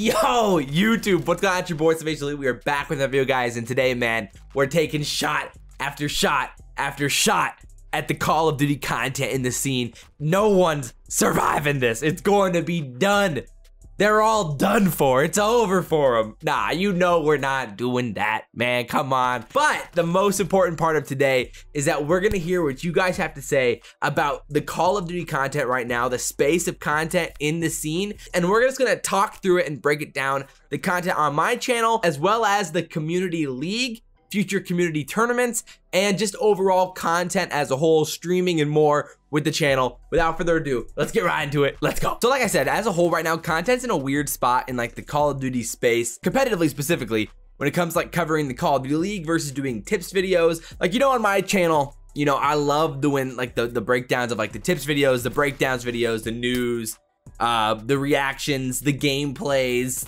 Yo, YouTube, what's going on? It's your boy SalvationsElite. We are back with a video, guys, and today, man, we're taking shot after shot after shot at the Call of Duty content in the scene. No one's surviving this. It's going to be done. They're all done for. It's over for them. Nah, you know we're not doing that, man. Come on. But the most important part of today is that we're gonna hear what you guys have to say about the Call of Duty content right now, the space of content in the scene, and we're just gonna talk through it and break it down. The content on my channel, as well as the Community League, future community tournaments, and just overall content as a whole, streaming and more with the channel. Without further ado, let's get right into it. Let's go. So like I said, as a whole right now, content's in a weird spot in like the Call of Duty space, competitively specifically, when it comes to like covering the Call of Duty League versus doing tips videos. Like, you know, on my channel, you know, I love doing like the breakdowns of like the tips videos, the breakdowns videos, the news, the reactions, the gameplays,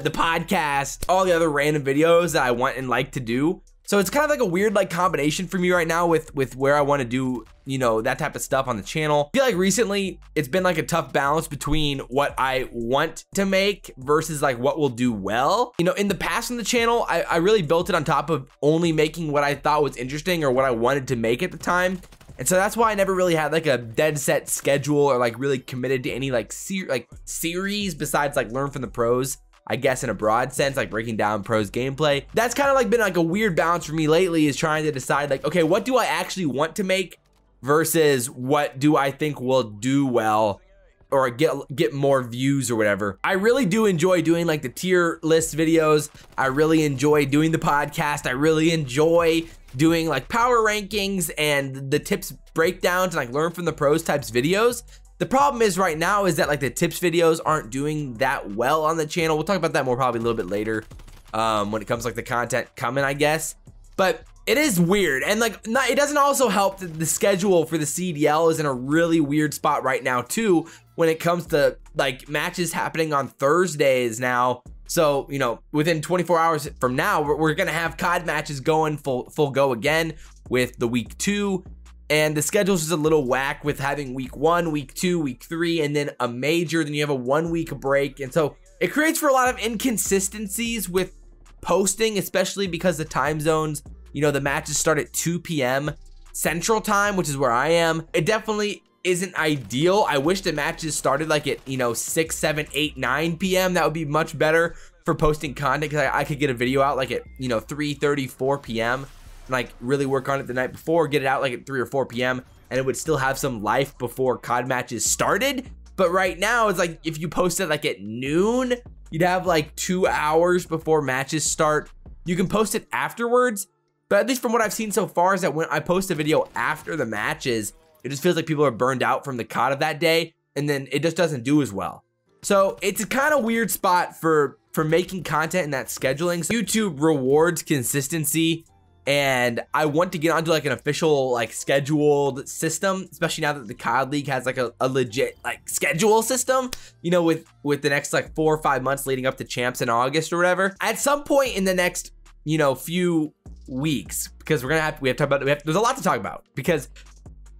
the podcast, all the other random videos that I want and like to do. So it's kind of like a weird like combination for me right now with where I want to do, you know, that type of stuff on the channel. I feel like recently it's been like a tough balance between what I want to make versus like what will do well. You know, in the past on the channel, I really built it on top of only making what I thought was interesting or what I wanted to make at the time. And so that's why I never really had like a dead set schedule or like really committed to any like series besides like Learn from the Pros, I guess, in a broad sense, like breaking down pros gameplay. That's kind of like been like a weird balance for me lately, is trying to decide like, okay, what do I actually want to make versus what do I think will do well or get more views or whatever. I really do enjoy doing like the tier list videos. I really enjoy doing the podcast. I really enjoy doing like power rankings and the tips breakdowns and like Learn from the Pros types videos. The problem is right now is that like the tips videos aren't doing that well on the channel. We'll talk about that more probably a little bit later when it comes to like the content coming, I guess. But it is weird, and like it doesn't also help that the schedule for the CDL is in a really weird spot right now too when it comes to like matches happening on Thursdays now. So, you know, within 24 hours from now, we're gonna have COD matches going full go again with the week 2. And the schedule's just a little whack with having week 1, week 2, week 3, and then a major, then you have a 1 week break. And so it creates for a lot of inconsistencies with posting, especially because the time zones, you know, the matches start at 2 p.m. Central Time, which is where I am. It definitely isn't ideal. I wish the matches started like at, you know, 6, 7, 8, 9 p.m. That would be much better for posting content, because I could get a video out like at, you know, 3:30, 4 p.m. like really work on it the night before, get it out like at 3 or 4 p.m. and it would still have some life before COD matches started. But right now it's like if you post it like at noon, you'd have like 2 hours before matches start. You can post it afterwards, but at least from what I've seen so far is that when I post a video after the matches, it just feels like people are burned out from the COD of that day, and then it just doesn't do as well. So it's a kind of weird spot for making content in that scheduling. So YouTube rewards consistency, and I want to get onto like an official like scheduled system, especially now that the COD League has like a legit like schedule system, you know, with the next like 4 or 5 months leading up to champs in August or whatever. At some point in the next, you know, few weeks, because we have to talk about there's a lot to talk about, because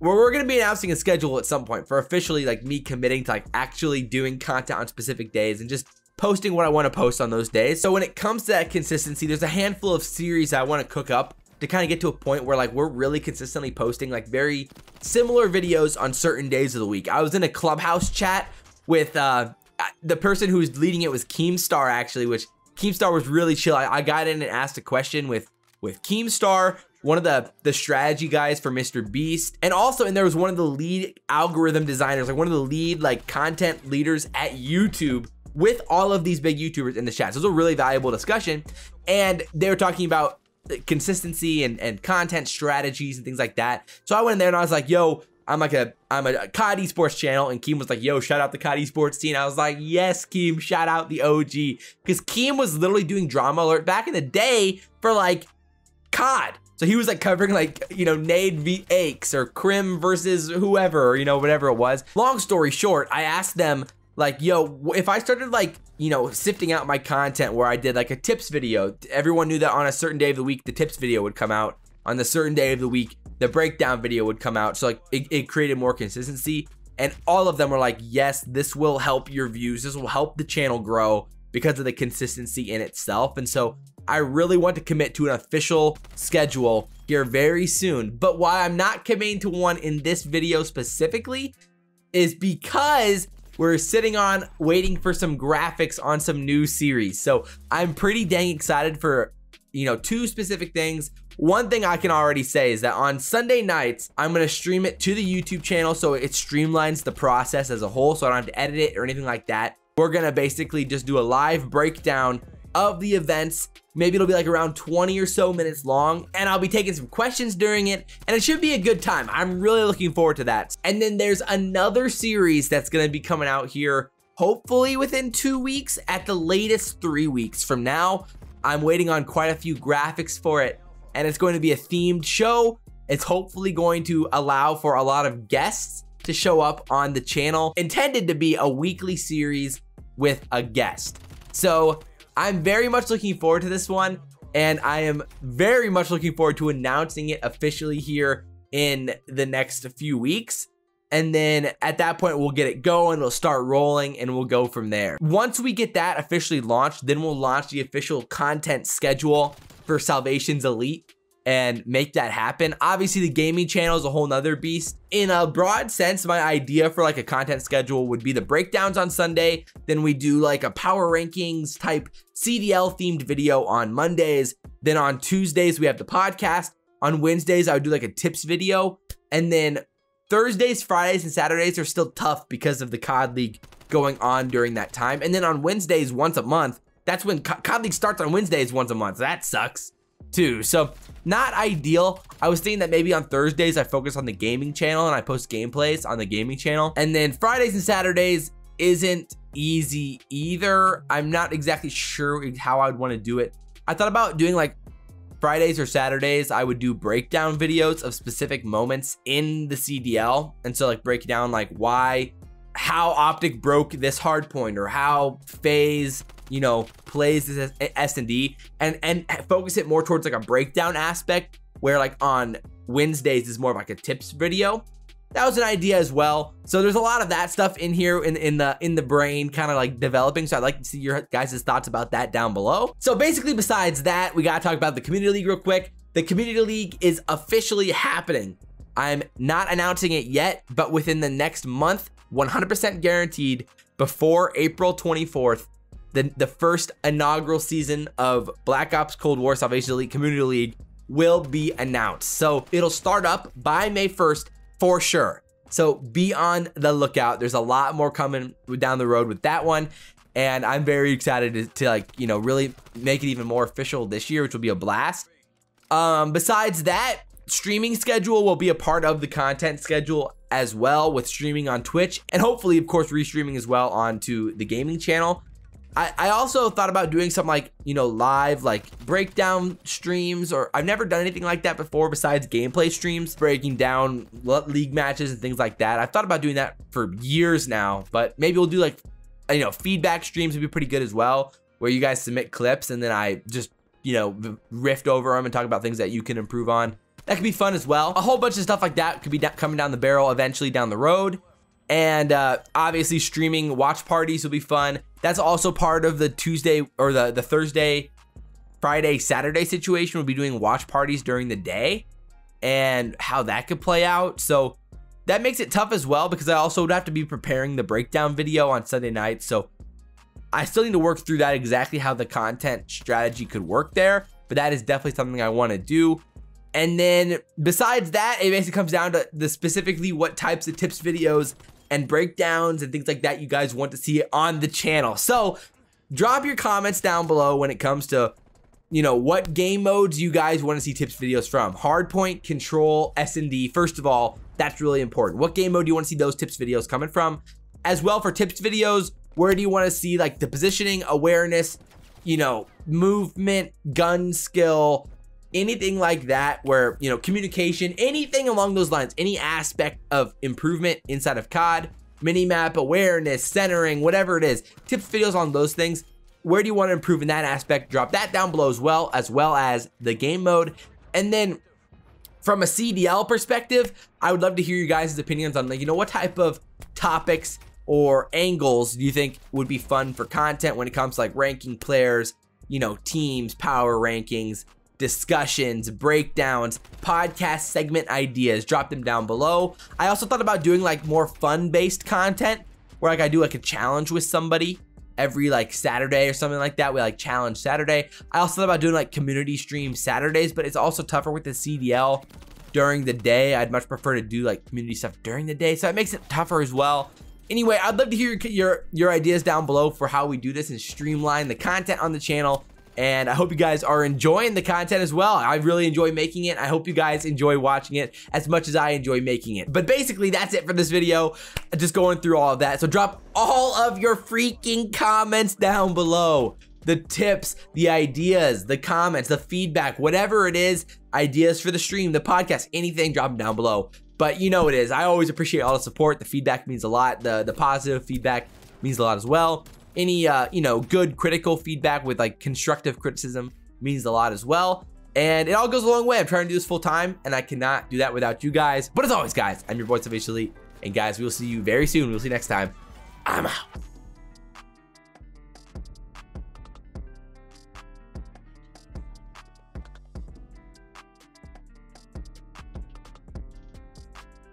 we're going to be announcing a schedule at some point for officially like me committing to like actually doing content on specific days and just posting what I want to post on those days. So when it comes to that consistency, there's a handful of series I want to cook up to kind of get to a point where like we're really consistently posting like very similar videos on certain days of the week. I was in a Clubhouse chat with the person who's leading it was Keemstar, actually, which Keemstar was really chill. I got in and asked a question with Keemstar, one of the strategy guys for Mr. Beast, and also, and there was one of the lead algorithm designers, like one of the lead like content leaders at YouTube, with all of these big YouTubers in the chat. So it was a really valuable discussion, and they were talking about consistency and content strategies and things like that. So I went in there and I was like, yo, I'm a COD esports channel, and Keem was like, yo, shout out the COD esports scene. I was like, yes, Keem, shout out the OG, because Keem was literally doing Drama Alert back in the day for like COD. So he was like covering like, you know, Nade v Aches or Crim versus whoever, or, you know, whatever it was. Long story short, I asked them like, yo, if I started like, you know, sifting out my content where I did like a tips video, everyone knew that on a certain day of the week, the tips video would come out. On the certain day of the week, the breakdown video would come out. So like it created more consistency, and all of them were like, yes, this will help your views. This will help the channel grow, because of the consistency in itself. And so I really want to commit to an official schedule here very soon. But why I'm not committing to one in this video specifically is because we're sitting on waiting for some graphics on some new series. So I'm pretty dang excited for, you know, two specific things. One thing I can already say is that on Sunday nights, I'm going to stream it to the YouTube channel so it streamlines the process as a whole, so I don't have to edit it or anything like that. We're going to basically just do a live breakdown of the events. Maybe it'll be like around 20 or so minutes long, and I'll be taking some questions during it, and it should be a good time. I'm really looking forward to that. And then there's another series that's going to be coming out here, hopefully within 2 weeks, at the latest 3 weeks from now. I'm waiting on quite a few graphics for it, and it's going to be a themed show. It's hopefully going to allow for a lot of guests to show up on the channel, intended to be a weekly series with a guest. So I'm very much looking forward to this one, and I am very much looking forward to announcing it officially here in the next few weeks. And then at that point, we'll get it going, it'll start rolling, and we'll go from there. Once we get that officially launched, then we'll launch the official content schedule for SalvationsElite and make that happen. Obviously, the gaming channel is a whole nother beast. In a broad sense, my idea for like a content schedule would be the breakdowns on Sunday. Then we do like a power rankings type CDL themed video on Mondays. Then on Tuesdays, we have the podcast. On Wednesdays, I would do like a tips video. And then Thursdays, Fridays, and Saturdays are still tough because of the COD League going on during that time. And then on Wednesdays, once a month, that's when COD League starts on Wednesdays once a month. That sucks too. So not ideal. I was thinking that maybe on Thursdays, I focus on the gaming channel and I post gameplays on the gaming channel. And then Fridays and Saturdays isn't easy either. I'm not exactly sure how I would want to do it. I thought about doing like Fridays or Saturdays, I would do breakdown videos of specific moments in the CDL. And so like break down like how OpTic broke this hardpoint, or how Faze, you know, plays this S&D, and focus it more towards like a breakdown aspect, where like on Wednesdays is more of like a tips video. That was an idea as well. So there's a lot of that stuff in here in the brain, kind of like developing. So I'd like to see your guys' thoughts about that down below. So basically, besides that, we gotta talk about the Community League real quick. The Community League is officially happening. I'm not announcing it yet, but within the next month, 100% guaranteed, before April 24th, the first inaugural season of Black Ops Cold War SalvationsElite Community League will be announced. So it'll start up by May 1st for sure. So be on the lookout. There's a lot more coming down the road with that one. And I'm very excited to like, you know, really make it even more official this year, which will be a blast. Besides that, streaming schedule will be a part of the content schedule as well, with streaming on Twitch, and hopefully, of course, restreaming as well onto the gaming channel. I also thought about doing something like, you know, live like breakdown streams, or I've never done anything like that before besides gameplay streams, breaking down league matches and things like that. I've thought about doing that for years now, but maybe we'll do like, you know, feedback streams would be pretty good as well, where you guys submit clips and then I just, you know, riff over them and talk about things that you can improve on. That could be fun as well. A whole bunch of stuff like that could be coming down the barrel eventually down the road. And obviously streaming watch parties will be fun. That's also part of the Tuesday or the Thursday, Friday, Saturday situation. We'll be doing watch parties during the day and how that could play out. So that makes it tough as well, because I also would have to be preparing the breakdown video on Sunday night. So I still need to work through that, exactly how the content strategy could work there. But that is definitely something I want to do. And then besides that, it basically comes down to the specifically what types of tips videos and breakdowns and things like that you guys want to see on the channel. So drop your comments down below when it comes to, you know, what game modes you guys want to see tips videos from. Hardpoint, control, S&D. First of all, that's really important. What game mode do you want to see those tips videos coming from? As well, for tips videos, where do you want to see like the positioning, awareness, you know, movement, gun skill, anything like that, where, you know, communication, anything along those lines, any aspect of improvement inside of COD, minimap, awareness, centering, whatever it is, tips videos on those things. Where do you want to improve in that aspect? Drop that down below as well as the game mode. And then from a CDL perspective, I would love to hear you guys' opinions on, like, you know, what type of topics or angles do you think would be fun for content when it comes to like ranking players, you know, teams, power rankings, discussions, breakdowns, podcast segment ideas? Drop them down below. I also thought about doing like more fun-based content where like I do like a challenge with somebody every like Saturday or something like that. We like challenge Saturday. I also thought about doing like community stream Saturdays, but it's also tougher with the CDL during the day. I'd much prefer to do like community stuff during the day, so it makes it tougher as well. Anyway, I'd love to hear your ideas down below for how we do this and streamline the content on the channel. And I hope you guys are enjoying the content as well. I really enjoy making it. I hope you guys enjoy watching it as much as I enjoy making it. But basically, that's it for this video. Just going through all of that. So drop all of your freaking comments down below. The tips, the ideas, the comments, the feedback, whatever it is, ideas for the stream, the podcast, anything, drop them down below. But you know what it is. I always appreciate all the support. The feedback means a lot. The positive feedback means a lot as well. Any, you know, good critical feedback with like constructive criticism means a lot as well. And it all goes a long way. I'm trying to do this full time and I cannot do that without you guys. But as always, guys, I'm your boy SalvationsElite. And guys, we will see you very soon. We'll see you next time. I'm out.